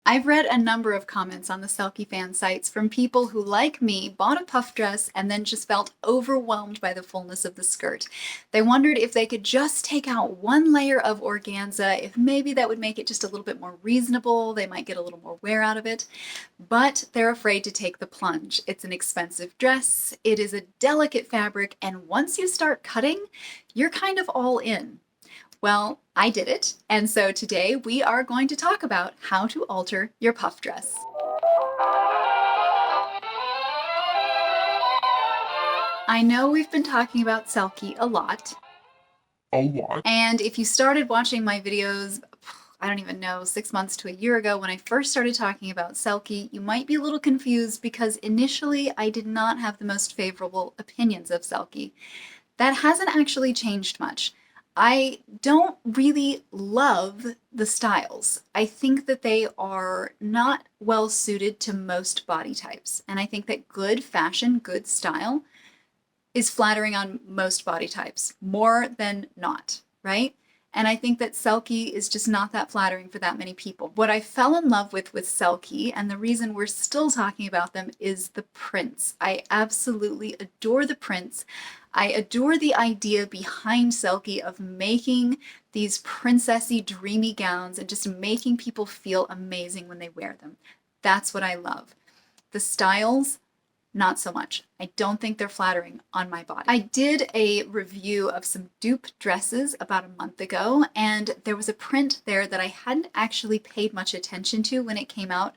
I've read a number of comments on the Selkie fan sites from people who, like me, bought a puff dress and then just felt overwhelmed by the fullness of the skirt. They wondered if they could just take out one layer of organza, if maybe that would make it just a little bit more reasonable, they might get a little more wear out of it. But they're afraid to take the plunge. It's an expensive dress, it is a delicate fabric, and once you start cutting, you're kind of all in. Well, I did it, and so today we are going to talk about how to alter your puff dress. I know we've been talking about Selkie a lot. And if you started watching my videos, I don't even know, 6 months to a year ago when I first started talking about Selkie, you might be a little confused because initially I did not have the most favorable opinions of Selkie. That hasn't actually changed much. I don't really love the styles. I think that they are not well suited to most body types. And I think that good fashion, good style is flattering on most body types, more than not, right? And I think that Selkie is just not that flattering for that many people. What I fell in love with Selkie, and the reason we're still talking about them, is the prints. I absolutely adore the prints. I adore the idea behind Selkie of making these princessy, dreamy gowns and just making people feel amazing when they wear them. That's what I love. The styles, not so much. I don't think they're flattering on my body. I did a review of some dupe dresses about a month ago, and there was a print there that I hadn't actually paid much attention to when it came out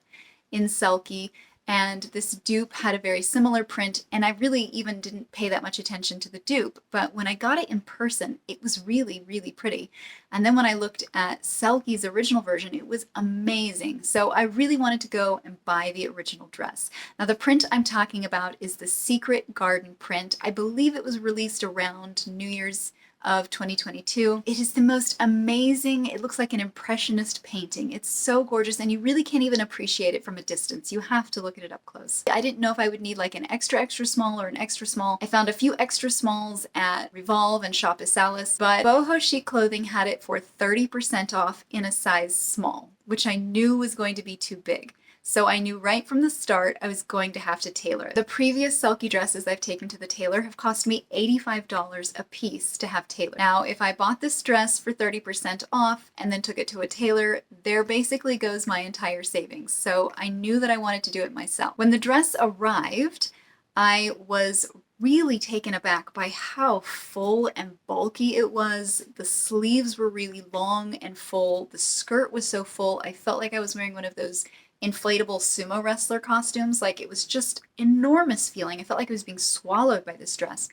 in Selkie, and this dupe had a very similar print, and I really even didn't pay that much attention to the dupe, but when I got it in person, it was really, really pretty. And then when I looked at Selkie's original version, it was amazing. So I really wanted to go and buy the original dress. Now the print I'm talking about is the Secret Garden print. I believe it was released around New Year's of 2022. It is the most amazing, it looks like an impressionist painting. It's so gorgeous and you really can't even appreciate it from a distance. You have to look at it up close. I didn't know if I would need like an extra small or an extra small. I found a few extra smalls at Revolve and Shop Isalis, but Boho Chic Clothing had it for 30% off in a size small, which I knew was going to be too big. So I knew right from the start I was going to have to tailor it. The previous Selkie dresses I've taken to the tailor have cost me $85 a piece to have tailored. Now, if I bought this dress for 30% off and then took it to a tailor, there basically goes my entire savings. So I knew that I wanted to do it myself. When the dress arrived, I was really taken aback by how full and bulky it was. The sleeves were really long and full. The skirt was so full. I felt like I was wearing one of those inflatable sumo wrestler costumes. Like, it was just enormous feeling. I felt like I was being swallowed by this dress.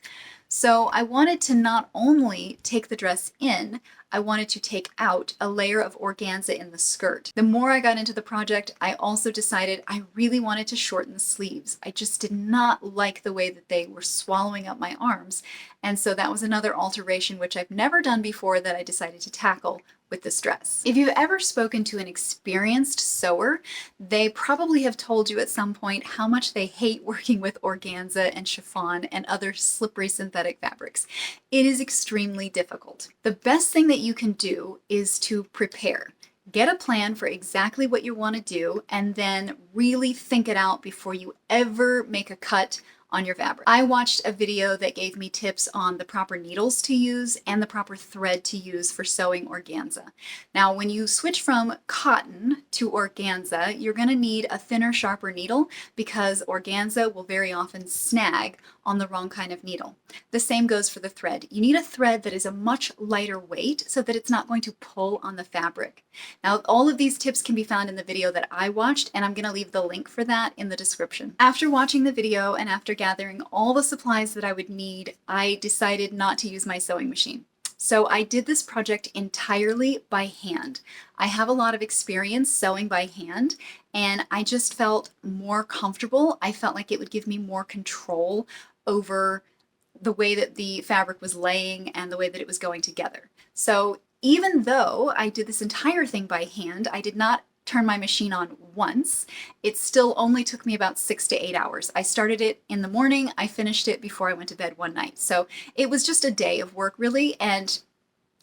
So I wanted to not only take the dress in, I wanted to take out a layer of organza in the skirt. The more I got into the project, I also decided I really wanted to shorten the sleeves. I just did not like the way that they were swallowing up my arms. And so that was another alteration which I've never done before that I decided to tackle with this dress. If you've ever spoken to an experienced sewer, they probably have told you at some point how much they hate working with organza and chiffon and other slippery synthetic fabrics. It is extremely difficult. The best thing that you can do is to prepare. Get a plan for exactly what you want to do and then really think it out before you ever make a cut on your fabric. I watched a video that gave me tips on the proper needles to use and the proper thread to use for sewing organza. Now, when you switch from cotton to organza, you're going to need a thinner, sharper needle because organza will very often snag on the wrong kind of needle. The same goes for the thread. You need a thread that is a much lighter weight so that it's not going to pull on the fabric. Now, all of these tips can be found in the video that I watched, and I'm going to leave the link for that in the description. After watching the video and after gathering all the supplies that I would need, I decided not to use my sewing machine. So I did this project entirely by hand. I have a lot of experience sewing by hand, and I just felt more comfortable. I felt like it would give me more control over the way that the fabric was laying and the way that it was going together. So even though I did this entire thing by hand, I did not turn my machine on once. It still only took me about 6 to 8 hours. I started it in the morning, I finished it before I went to bed one night. So it was just a day of work really, and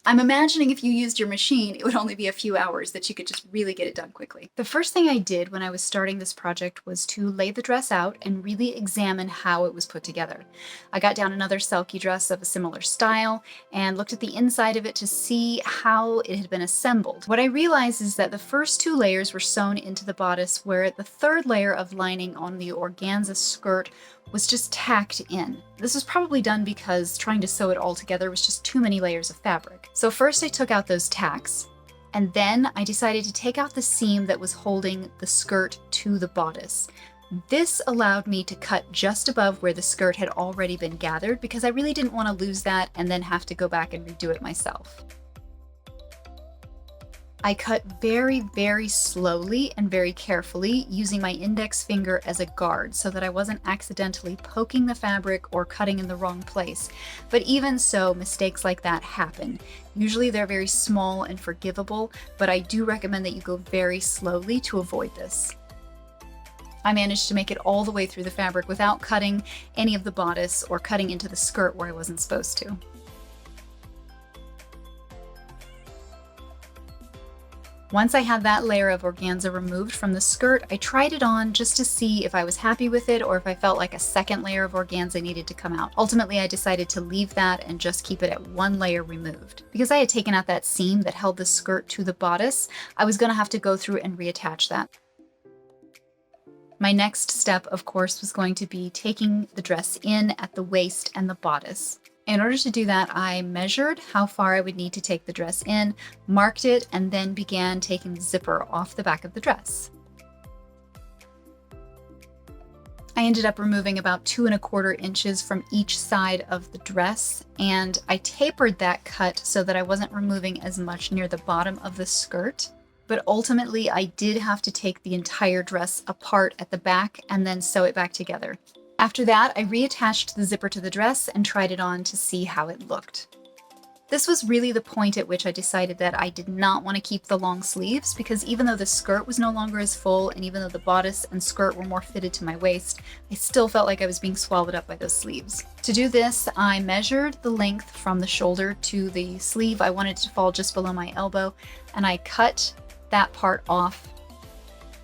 I'm imagining if you used your machine, it would only be a few hours that you could just really get it done quickly. The first thing I did when I was starting this project was to lay the dress out and really examine how it was put together. I got down another Selkie dress of a similar style and looked at the inside of it to see how it had been assembled. What I realized is that the first 2 layers were sewn into the bodice, where the 3rd layer of lining on the organza skirt was just tacked in. This was probably done because trying to sew it all together was just too many layers of fabric. So first I took out those tacks, and then I decided to take out the seam that was holding the skirt to the bodice. This allowed me to cut just above where the skirt had already been gathered, because I really didn't want to lose that and then have to go back and redo it myself. I cut very, very slowly and very carefully, using my index finger as a guard so that I wasn't accidentally poking the fabric or cutting in the wrong place. But even so, mistakes like that happen. Usually they're very small and forgivable, but I do recommend that you go very slowly to avoid this. I managed to make it all the way through the fabric without cutting any of the bodice or cutting into the skirt where I wasn't supposed to. Once I had that layer of organza removed from the skirt, I tried it on just to see if I was happy with it or if I felt like a second layer of organza needed to come out. Ultimately, I decided to leave that and just keep it at 1 layer removed. Because I had taken out that seam that held the skirt to the bodice, I was going to have to go through and reattach that. My next step, of course, was going to be taking the dress in at the waist and the bodice. In order to do that, I measured how far I would need to take the dress in, marked it, and then began taking the zipper off the back of the dress. I ended up removing about 2¼ inches from each side of the dress, and I tapered that cut so that I wasn't removing as much near the bottom of the skirt. But ultimately, I did have to take the entire dress apart at the back and then sew it back together. After that, I reattached the zipper to the dress and tried it on to see how it looked. This was really the point at which I decided that I did not want to keep the long sleeves, because even though the skirt was no longer as full and even though the bodice and skirt were more fitted to my waist, I still felt like I was being swallowed up by those sleeves. To do this, I measured the length from the shoulder to the sleeve. I wanted it to fall just below my elbow, and I cut that part off.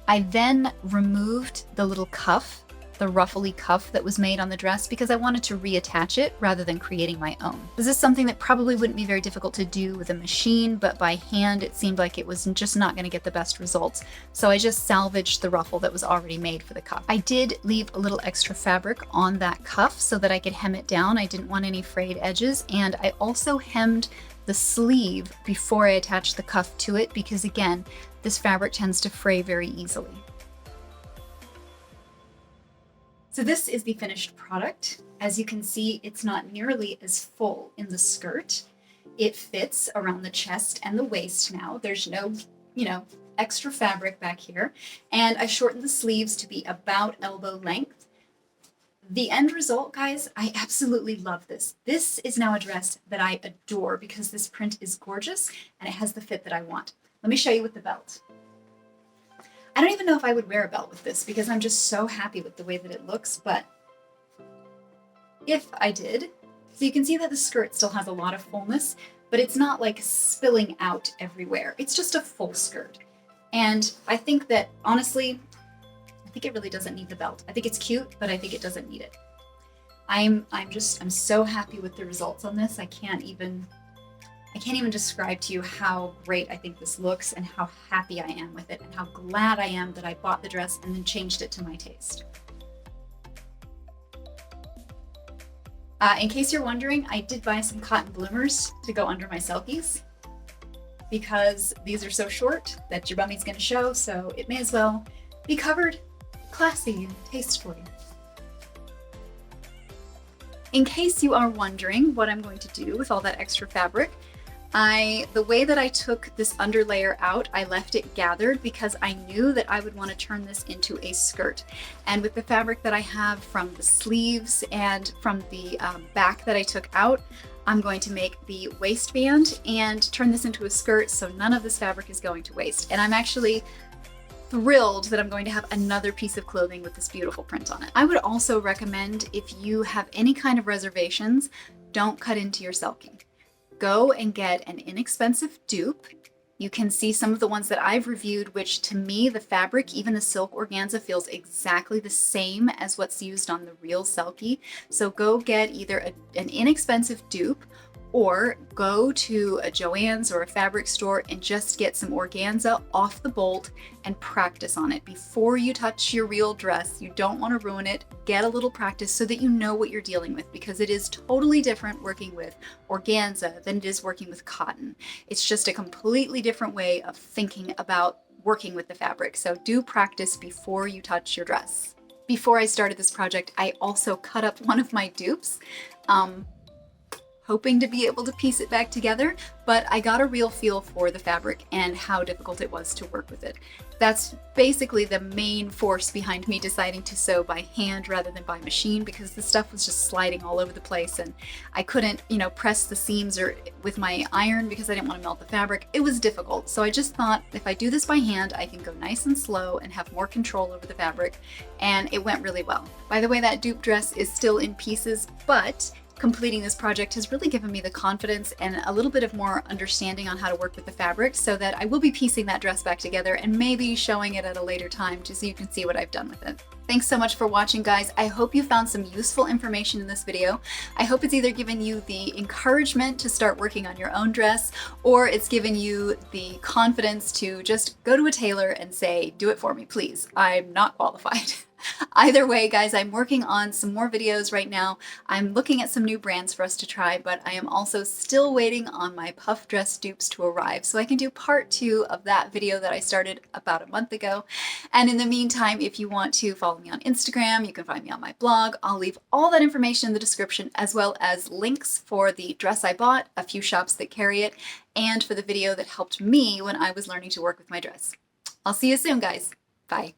I then removed the little cuff, the ruffly cuff that was made on the dress, because I wanted to reattach it rather than creating my own. This is something that probably wouldn't be very difficult to do with a machine, but by hand it seemed like it was just not going to get the best results. So I just salvaged the ruffle that was already made for the cuff. I did leave a little extra fabric on that cuff so that I could hem it down. I didn't want any frayed edges, and I also hemmed the sleeve before I attached the cuff to it, because again, this fabric tends to fray very easily. So this is the finished product. As you can see, it's not nearly as full in the skirt. It fits around the chest and the waist now. There's no, extra fabric back here. And I shortened the sleeves to be about elbow length. The end result, guys, I absolutely love this. This is now a dress that I adore because this print is gorgeous and it has the fit that I want. Let me show you with the belt. I don't even know if I would wear a belt with this because I'm just so happy with the way that it looks, but if I did, so you can see that the skirt still has a lot of fullness, but it's not like spilling out everywhere. It's just a full skirt. And I think that, honestly, I think it really doesn't need the belt. I think it's cute, but I think it doesn't need it. I'm so happy with the results on this. I can't even describe to you how great I think this looks and how happy I am with it and how glad I am that I bought the dress and then changed it to my taste. In case you're wondering, I did buy some cotton bloomers to go under my Selkies because these are so short that your bummy's going to show, so it may as well be covered classy and tastefully. In case you are wondering what I'm going to do with all that extra fabric, the way that I took this underlayer out, I left it gathered because I knew that I would want to turn this into a skirt. And with the fabric that I have from the sleeves and from the back that I took out, I'm going to make the waistband and turn this into a skirt so none of this fabric is going to waste. And I'm actually thrilled that I'm going to have another piece of clothing with this beautiful print on it. I would also recommend, if you have any kind of reservations, don't cut into your Selkie. go and get an inexpensive dupe. You can see some of the ones that I've reviewed, which to me, the fabric, even the silk organza, feels exactly the same as what's used on the real Selkie. So go get either an inexpensive dupe, or go to a Joann's or a fabric store and just get some organza off the bolt and practice on it before you touch your real dress. You don't want to ruin it. Get a little practice so that you know what you're dealing with, because it is totally different working with organza than it is working with cotton. It's just a completely different way of thinking about working with the fabric. So do practice before you touch your dress. Before I started this project, I also cut up one of my dupes. Hoping to be able to piece it back together, but I got a real feel for the fabric and how difficult it was to work with it. That's basically the main force behind me deciding to sew by hand rather than by machine, because the stuff was just sliding all over the place and I couldn't, press the seams or with my iron because I didn't want to melt the fabric. It was difficult. So I just thought, if I do this by hand, I can go nice and slow and have more control over the fabric, and it went really well. By the way, that dupe dress is still in pieces, but completing this project has really given me the confidence and a little bit of more understanding on how to work with the fabric, so that I will be piecing that dress back together and maybe showing it at a later time just so you can see what I've done with it. Thanks so much for watching, guys. I hope you found some useful information in this video. I hope it's either given you the encouragement to start working on your own dress, or it's given you the confidence to just go to a tailor and say, do it for me, please. I'm not qualified. Either way, guys, I'm working on some more videos right now. I'm looking at some new brands for us to try, but I am also still waiting on my puff dress dupes to arrive so I can do part 2 of that video that I started about a month ago. And in the meantime, if you want to follow me on Instagram, you can find me on my blog. I'll leave all that information in the description, as well as links for the dress I bought, a few shops that carry it, and for the video that helped me when I was learning to work with my dress. I'll see you soon, guys. Bye.